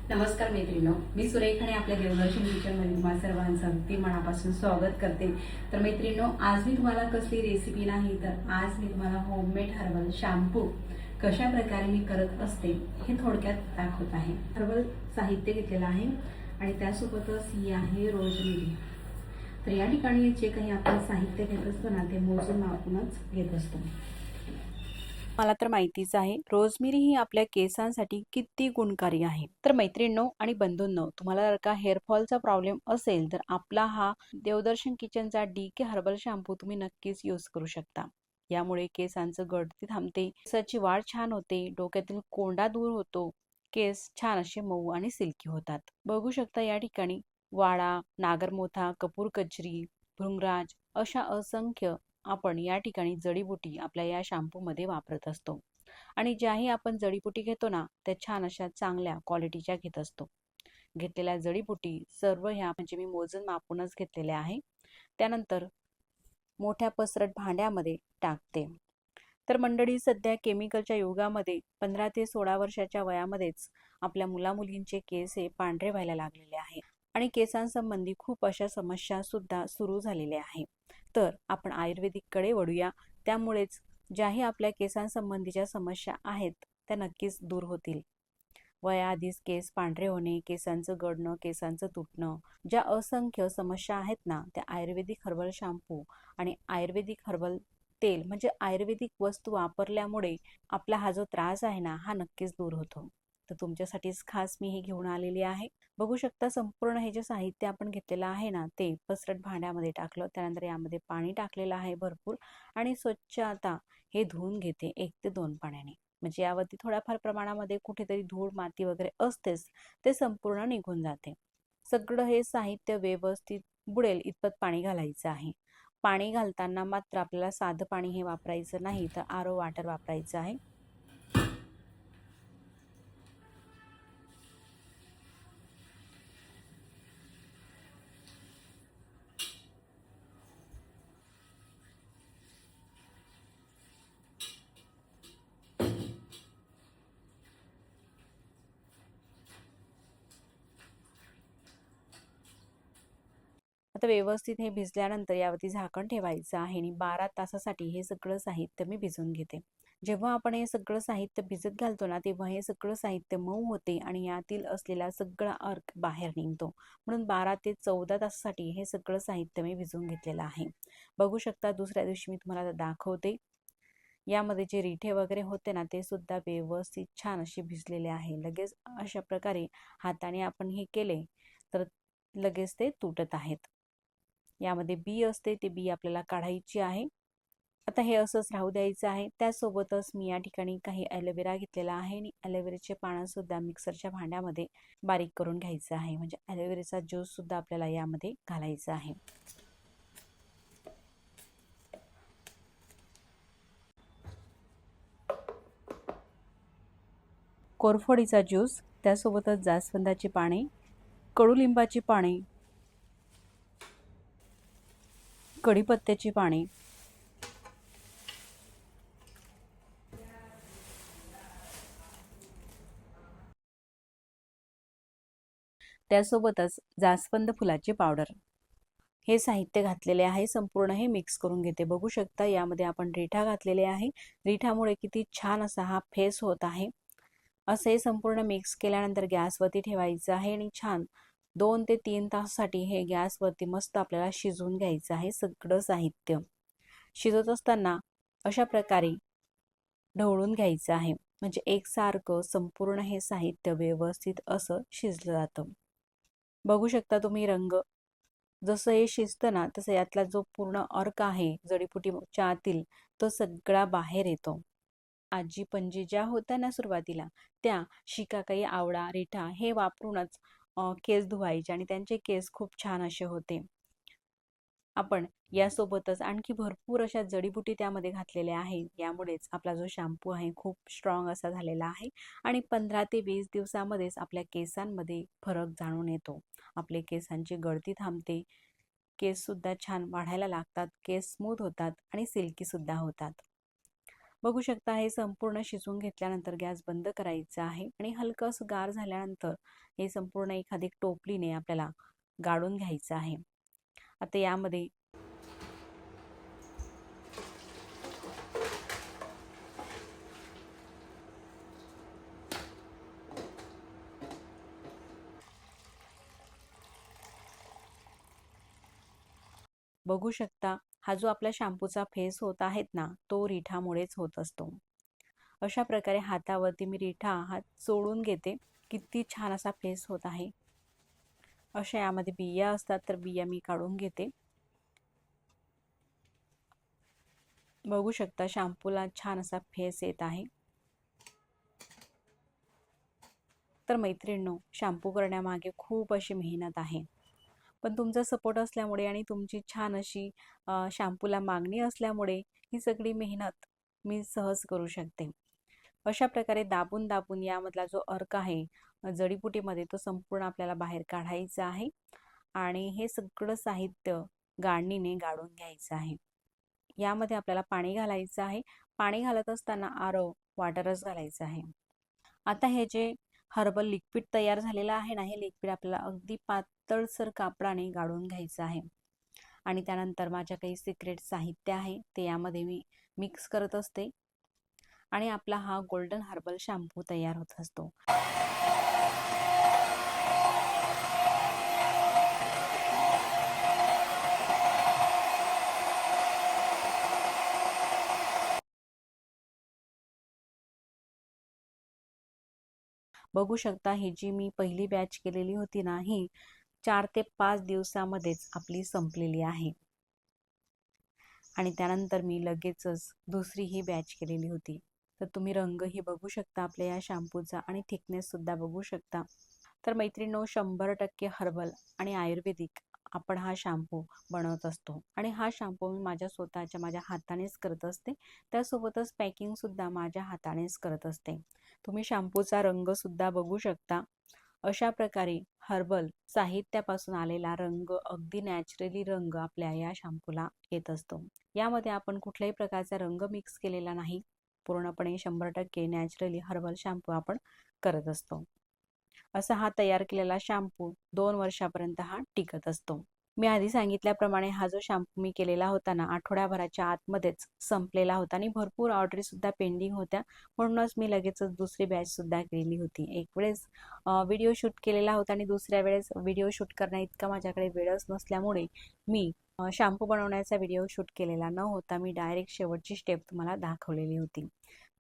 नमस्कार मैत्रिणींनो, मी सुरेखाने आपल्या देवदर्शन किचनमध्ये तुम्हा सर्वांचं अगदी मनापासून स्वागत करते। तर मैत्रिणींनो, आज मी तुम्हाला कसली रेसिपी नाही तर आज मी तुम्हाला होममेड हर्बल शॅम्पू कशा प्रकारे मी करत असते हे थोडक्यात दाखवत आहे। हर्बल साहित्य घेतलेलं आहे आणि त्यासोबतच ही आहे रोजमेरी। तर या ठिकाणी जे काही आपण साहित्य घेत असतो ना ते मोजून मापूनच घेत असतो। मला तर माहितीच आहे रोजमेरी ही आपल्या केसांसाठी किती गुणकारी आहे। तर मैत्रिणींनो आणि बंधूंनो, तुम्हाला जर का हेअर फॉलचा प्रॉब्लेम असेल तर आपला हा देवदर्शन किचनचा DK हर्बल शॅम्पू तुम्ही नक्कीच यूज करू शकता। यामुळे केसांचं गळती थांबते, केसाची वाढ छान होते, डोक्यातील कोंडा दूर होतो, केस छान असे मऊ आणि सिल्की होतात। बघू शकता या ठिकाणी वाडा, नागरमोथा, कपूर कचरी, भृंगराज अशा असंख्य आपण या ठिकाणी जडीबुटी आपल्या या शॅम्पू मध्ये वापरत असतो आणि ज्याही आपण जडीबुटी घेतो ना त्या छान अशा चांगल्या क्वालिटीच्या घेत असतो। घेतलेल्या जडीबुटी सर्व ह्या म्हणजे मी मोजून मापूनच घेतलेल्या आहे। त्यानंतर मोठ्या पसरट भांड्यामध्ये टाकते। तर मंडळी, सध्या केमिकलच्या युगामध्ये 15 ते 16 वर्षाच्या वयामध्येच आपल्या मुलामुलींचे केस हे पांढरे व्हायला लागलेले आहे आणि केसांसंबंधी खूप अशा समस्या सुद्धा सुरू झालेल्या आहेत। तर आपण आयुर्वेदिककडे वळूया, त्यामुळेच ज्याही आपल्या केसांसंबंधीच्या समस्या आहेत त्या नक्कीच दूर होतील। वयाआधीच केस पांढरे होणे, केसांचं गळणं, केसांचं तुटणं, ज्या असंख्य समस्या आहेत ना त्या आयुर्वेदिक हर्बल शॅम्पू आणि आयुर्वेदिक हर्बल तेल म्हणजे आयुर्वेदिक वस्तू वापरल्यामुळे आपला हा जो त्रास आहे ना हा नक्कीच दूर होतो। तर तुमच्यासाठीच खास मी हे घेऊन आलेली आहे। बघू शकता संपूर्ण हे जे साहित्य आपण घेतलेलं आहे ना ते पसरट भांड्यामध्ये टाकलं, त्यानंतर यामध्ये पाणी टाकलेलं आहे भरपूर आणि स्वच्छ आता हे धुवून घेते 1 ते 2 पाण्याने। म्हणजे यावरती थोड्याफार प्रमाणामध्ये कुठेतरी धूळ माती वगैरे असतेच, ते संपूर्ण निघून जाते। सगळं हे साहित्य व्यवस्थित बुडेल इतपत पाणी घालायचं आहे। पाणी घालताना मात्र आपल्याला साधं पाणी हे वापरायचं नाही तर RO वॉटर वापरायचं आहे। आता व्यवस्थित हे भिजल्यानंतर यावरती झाकण ठेवायचं आहे आणि 12 तासासाठी हे सगळं साहित्य मी भिजवून घेते। जेव्हा आपण हे सगळं साहित्य भिजत घालतो ना तेव्हा हे सगळं साहित्य मऊ होते आणि यातील असलेला सगळा अर्क बाहेर निघतो, म्हणून 12 ते 14 तासासाठी हे सगळं साहित्य मी भिजवून घेतलेलं आहे। बघू शकता दुसऱ्या दिवशी मी तुम्हाला दाखवते। यामध्ये जे रिठे वगैरे होते ना ते सुद्धा व्यवस्थित छान असे भिजलेले आहे। लगेच अशा प्रकारे हाताने आपण हे केले तर लगेच ते तुटत आहेत। यामध्ये बी असते, ते बी आपल्याला काढायची आहे। आता हे असंच राहू द्यायचं आहे। त्यासोबतच मी या ठिकाणी काही ॲलोवेरा घेतलेला आहे आणि ॲलोवेराचे पानं सुद्धा मिक्सरच्या भांड्यामध्ये बारीक करून घ्यायचं आहे, म्हणजे ॲलोवेराचा ज्यूस सुद्धा आपल्याला यामध्ये घालायचा आहे। कोरफडीचा ज्यूस, त्यासोबतच जास्वंदाची पाने, कडुलिंबाची पाने, कढीपत्त्याची पाने, त्यासोबतच जास्वंद फुलाची पावडर, हे साहित्य घातलेले आहे। संपूर्ण हे मिक्स करून घेते। बघू शकता यामध्ये आपण रिठा घातलेले आहे। रिठामुळे किती छान असा हा फेस होत आहे। असे संपूर्ण मिक्स केल्यानंतर गॅसवरती ठेवायचं आहे आणि छान 2 ते 3 तासासाठी हे गॅसवरती मस्त आपल्याला शिजवून घ्यायचं आहे। सगळं साहित्य शिजत असताना अशा प्रकारे ढवळून घ्यायचं आहे, म्हणजे एकसारखं संपूर्ण हे साहित्य व्यवस्थित असं शिजलं जातं। बघू शकता तुम्ही रंग, जसं हे शिजतं ना तसं यातला जो पूर्ण अर्क आहे जडीबुटीच्या आतील तो सगळा बाहेर येतो। आजी पणजी ज्या होत्या ना सुरुवातीला त्या शिकाकाई, आवळा, रिठा हे वापरूनच केस धुवायचे आणि त्यांचे केस खूप छान असे होते। आपण यासोबतच आणखी भरपूर अशा जडीबुटी त्यामध्ये घातलेल्या आहेत। यामुळेच आपला जो शॅम्पू आहे खूप स्ट्रॉंग असा झालेला आहे आणि 15 ते 20 दिवसामध्येच आपल्या केसांमध्ये फरक जाणून येतो। आपले केसांची गळती थांबते, केस सुद्धा छान वाढायला लागतात, केस स्मूथ होतात आणि सिल्की सुद्धा होतात। बघू शकता हे संपूर्ण शिजवून घेतल्यानंतर गॅस बंद करायचा आहे आणि हलकंसं गार झाल्यानंतर हे संपूर्ण एखादी टोपलीने आपल्याला गाळून घ्यायचं आहे. आता यामध्ये बघू शकता हा जो आपला शॅम्पूचा फेस होत आहेत ना, तो रिठामुळेच होत असतो. अशा प्रकारे हातावरती मी रिठा हात चोळून घेते. किती छान असा फेस होत आहे. अशा यामध्ये बिया असतात तर बिया मी काढून घेते. बघू शकता शॅम्पूला छान असा फेस येत आहे. तर मैत्रिणींनो, शॅम्पू करण्यामागे खूप अशी मेहनत आहे. पण तुमचा सपोर्ट असल्यामुळे आणि तुमची छान अशी शॅम्पूला मागणी असल्यामुळे ही सगळी मेहनत मी सहज करू शकते. अशा प्रकारे दाबून दाबून यामधला जो अर्क आहे जडीबुटीमध्ये तो संपूर्ण आपल्याला बाहेर काढायचा आहे आणि हे सगळं साहित्य गाळणीने गाळून घ्यायचं आहे. यामध्ये आपल्याला पाणी घालायचं आहे. पाणी घालत असताना आरव वॉटरच घालायचं आहे. आता हे जे हर्बल लिक्विड तयार झालेलं आहे ना, हे लिक्विड आपल्याला अगदी पातळसर कापडाने गाळून घ्यायचं आहे. आणि त्यानंतर माझ्या काही सिक्रेट साहित्य आहे ते यामध्ये मी मिक्स करत असते आणि आपला हा गोल्डन हर्बल शॅम्पू तयार होत असतो. बघू शकता ही जी मी पहिली बॅच केलेली होती ना, ही 4 ते 5 दिवसामध्येच आपली संपलेली आहे. आणि त्यानंतर मी लगेचच दुसरी ही बॅच केलेली होती. तर तुम्ही रंगही बघू शकता आपल्या या शॅम्पूचा आणि थिकनेस सुद्धा बघू शकता. तर मैत्रिणींनो, 100% हर्बल आणि आयुर्वेदिक आपण हा शॅम्पू बनवत असतो आणि हा शॅम्पू मी माझ्या हातानेच करत असते. त्यासोबतच पॅकिंग सुद्धा माझ्या हातानेच करत असते. तुम्ही शॅम्पूचा रंग सुद्धा बघू शकता. अशा प्रकारे हर्बल साहित्यापासून आलेला रंग, अगदी नॅचरली रंग आपल्या या शॅम्पूला येत असतो. यामध्ये आपण कुठल्याही प्रकारचा रंग मिक्स केलेला नाही. पूर्णपणे 100% नॅचरली हर्बल शॅम्पू आपण करत असतो. असा हा तयार केलेला शॅम्पू 2 वर्षापर्यंत हा टिकत असतो. मी आधी सांगितल्याप्रमाणे हा जो शॅम्पू मी केलेला होता ना, आठवड्याभराच्या आतमध्येच संपलेला होता आणि भरपूर ऑर्डरी सुद्धा पेंडिंग होत्या. म्हणूनच मी लगेचच दुसरी बॅच सुद्धा केलेली होती. एक वेळेस व्हिडिओ शूट केलेला होता आणि दुसऱ्या वेळेस व्हिडिओ शूट करण्या इतका माझ्याकडे वेळच नसल्यामुळे मी शॅम्पू बनवण्याचा व्हिडिओ शूट केलेला न होता मी डायरेक्ट शेवटची स्टेप तुम्हाला दाखवलेली होती.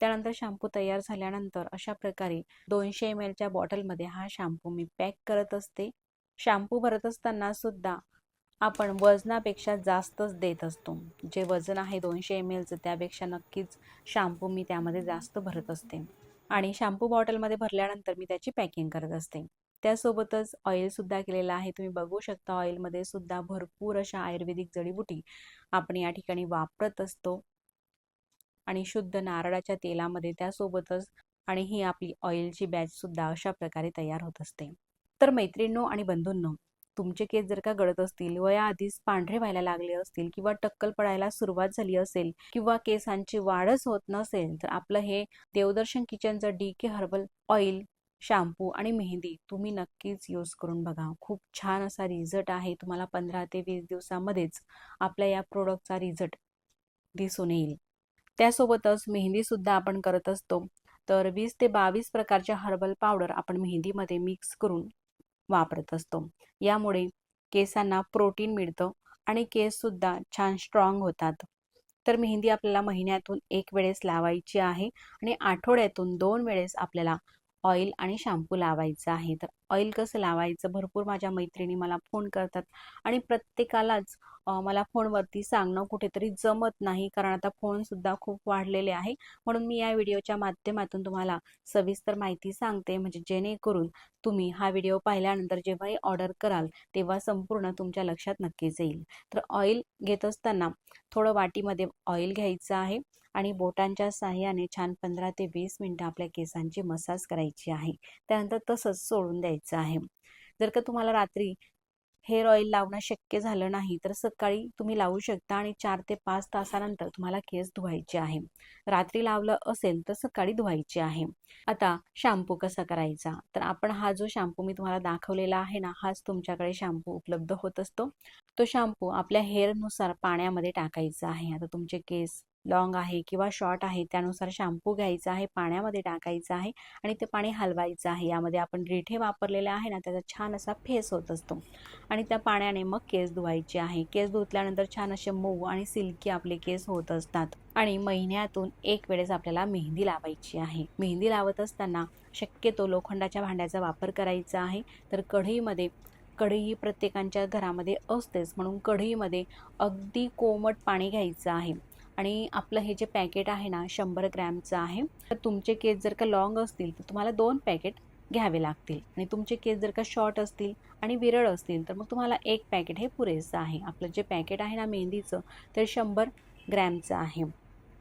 त्यानंतर शॅम्पू तयार झाल्यानंतर अशा प्रकारे 200 ml च्या बॉटलमध्ये हा शॅम्पू मी पॅक करत असते. शॅम्पू भरत असताना सुद्धा आपण वजनापेक्षा जास्तच देत असतो. जे वजन आहे 200 ml चं त्यापेक्षा नक्कीच शॅम्पू मी त्यामध्ये जास्त भरत असते आणि शॅम्पू बॉटलमध्ये भरल्यानंतर मी त्याची पॅकिंग करत असते. त्यासोबतच ऑइल सुद्धा केलेला आहे. तुम्ही बघू शकता ऑइलमध्ये सुद्धा भरपूर अशा आयुर्वेदिक जडीबुटी आपण या ठिकाणी वापरत असतो आणि शुद्ध नारळाच्या तेलामध्ये त्यासोबतच आणि ही आपली ऑइलची बॅच सुद्धा अशा प्रकारे तयार होत असते. तर मैत्रिणींनो आणि बंधूंनो, तुमचे केस जर का गळत असतील, वयाआधीच पांढरे व्हायला लागले असतील किंवा टक्कल पडायला सुरुवात झाली असेल किंवा केसांची वाढच होत नसेल, तर आपलं हे देवदर्शन किचनचं DK हर्बल ऑइल, शॅम्पू आणि मेहंदी तुम्ही नक्कीच यूज करून बघा. खूप छान असा रिझल्ट आहे. तुम्हाला 15 ते 20 दिवसामध्येच आपल्या या प्रोडक्टचा रिझल्ट दिसून येईल. त्यासोबतच मेहंदी सुद्धा आपण करत असतो. तर 20 ते 22 प्रकारच्या हर्बल पावडर आपण मेहंदीमध्ये मिक्स करून वापरत असतो. यामुळे केसांना प्रोटीन मिळतं आणि केस सुद्धा छान स्ट्रॉंग होतात. तर मेहंदी आपल्याला महिन्यातून 1 वेळेस लावायची आहे आणि आठवड्यातून 2 वेळेस आपल्याला ऑइल आणि शॅम्पू लावायचा आहे. तर ऑइल कसं लावायचं, भरपूर माझ्या मैत्रिणी मला फोन करतात आणि प्रत्येकालाच मला फोनवरती सांगणं कुठेतरी जमत नाही, कारण आता फोन सुद्धा खूप वाढलेले आहे. म्हणून मी या व्हिडिओच्या माध्यमातून तुम्हाला सविस्तर माहिती सांगते, म्हणजे जेणेकरून तुम्ही हा व्हिडिओ पाहिल्यानंतर जेव्हाही ऑर्डर कराल तेव्हा संपूर्ण तुमच्या लक्षात नक्कीच येईल. तर ऑइल घेत असताना थोडं वाटीमध्ये ऑइल घ्यायचं आहे आणि बोटांच्या साहाय्याने छान 15 ते 20 मिनिटं आपल्या केसांची मसाज करायची आहे. त्यानंतर तसंच सोडून द्यायचं आहे. जर का तुम्हाला रात्री हेअर ऑइल लावणं शक्य झालं नाही तर सकाळी तुम्ही लावू शकता आणि 4 ते 5 तासानंतर तुम्हाला केस धुवायचे आहे. रात्री लावलं असेल तर सकाळी धुवायचे आहे. आता शॅम्पू कसा करायचा, तर आपण हा जो शॅम्पू मी तुम्हाला दाखवलेला आहे ना, हाच तुमच्याकडे शॅम्पू उपलब्ध होत असतो. तो शॅम्पू आपल्या हेअरनुसार पाण्यामध्ये टाकायचा आहे. आता तुमचे केस लॉंग आहे किंवा शॉर्ट आहे त्यानुसार शॅम्पू घ्यायचा आहे, पाण्यामध्ये टाकायचं आहे आणि ते पाणी हलवायचं आहे. यामध्ये आपण रिठे वापरलेले आहे ना, त्याचा छान असा फेस होत असतो आणि त्या पाण्याने मग केस धुवायचे आहे. केस धुतल्यानंतर छान असे मऊ आणि सिल्की आपले केस होत असतात. आणि महिन्यातून एक वेळेस आपल्याला मेहंदी लावायची आहे. मेहंदी लावत असताना शक्यतो लोखंडाच्या भांड्याचा वापर करायचा आहे. तर कढई ही प्रत्येकाच्या घरामध्ये असतेच, म्हणून कढईमध्ये अगदी कोमट पाणी घ्यायचं आहे आणि आपलं हे जे पॅकेट आहे ना 100 ग्रॅमचं आहे. तर तुमचे केस जर का लॉंग असतील तर तुम्हाला 2 पॅकेट घ्यावे लागतील आणि तुमचे केस जर का शॉर्ट असतील आणि विरळ असतील तर मग तुम्हाला 1 पॅकेट हे पुरेसं आहे. आपलं जे पॅकेट आहे ना मेहंदीचं ते 100 ग्रॅमचं आहे.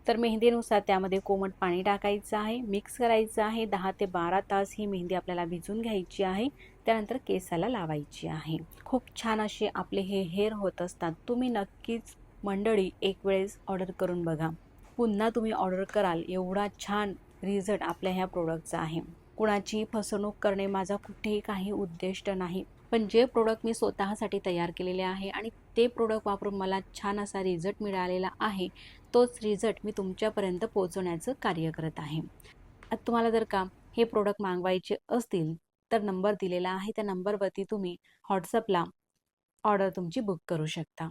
तर मेहंदीनुसार त्यामध्ये कोमट पाणी टाकायचं आहे, मिक्स करायचं आहे. 10 ते 12 तास ही मेहंदी आपल्याला भिजून घ्यायची आहे. त्यानंतर केसाला लावायची आहे. खूप छान असे आपले हे हेअर होत असतात. तुम्ही नक्कीच मंडळी एक वेळेस ऑर्डर करून बघा. पुन्हा तुम्ही ऑर्डर कराल एवढा छान रिझल्ट आपल्या ह्या प्रोडक्टचा आहे. कुणाची फसवणूक करणे माझा कुठेही काही उद्दिष्ट नाही. पण जे प्रोडक्ट मी स्वतःसाठी तयार केलेले आहे आणि ते प्रोडक्ट वापरून मला छान असा रिझल्ट मिळालेला आहे, तोच रिझल्ट मी तुमच्यापर्यंत पोहोचवण्याचं कार्य करत आहे. आता तुम्हाला जर का हे प्रोडक्ट मागवायचे असतील तर नंबर दिलेला आहे, त्या नंबरवरती तुम्ही WhatsAppला ऑर्डर तुमची बुक करू शकता.